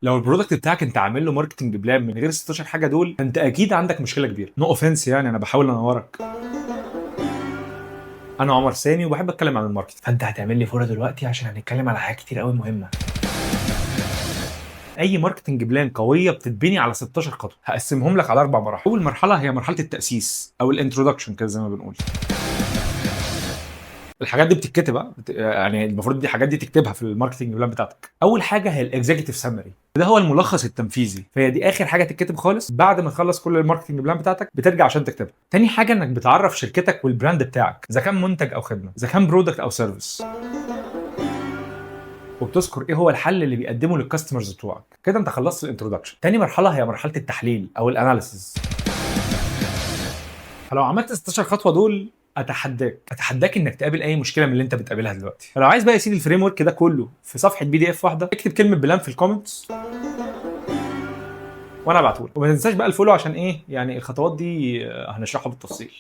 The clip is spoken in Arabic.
لو البرودكت بتاعك انت عامل له ماركتنج بلان من غير 16 حاجه دول، انت اكيد عندك مشكله كبيره. نو اوفنس يعني، انا بحاول انورك. انا عمر سامي وبحب اتكلم عن الماركتنج. فانت هتعمل لي فورة دلوقتي عشان هنتكلم على حاجات كتير قوي مهمه. اي ماركتنج بلان قويه بتتبني على 16 خطوه، هقسمهم لك على 4 مراحل. اول مرحله هي مرحله التاسيس او الانترودكشن كده زي ما بنقول. الحاجات دي بتتكتب يعني المفروض دي الحاجات دي تكتبها في الماركتنج بلان بتاعتك. اول حاجه هي الاكزيكتيف سامري، ده هو الملخص التنفيذي، فهي دي اخر حاجه تتكتب خالص. بعد ما تخلص كل الماركتنج بلان بتاعتك بترجع عشان تكتبها. تاني حاجه انك بتعرف شركتك والبراند بتاعك، اذا كان منتج او خدمه، اذا كان برودكت او سيرفيس، وبتذكر ايه هو الحل اللي بيقدمه للكاستمرز بتوعك. كده انت خلصت الانترودكشن. تاني مرحله هي مرحله التحليل او الاناليسيز. فلو عملت 16 خطوه دول، اتحداك انك تقابل اي مشكله من اللي انت بتقابلها دلوقتي. فلو عايز بقى يا سيدي الفريم ورك ده كله في صفحه PDF واحده، اكتب كلمه بلان في الكومنتس وانا ابعتهولك. وما تنساش بقى الفولو، عشان ايه يعني الخطوات دي هنشرحها بالتفصيل.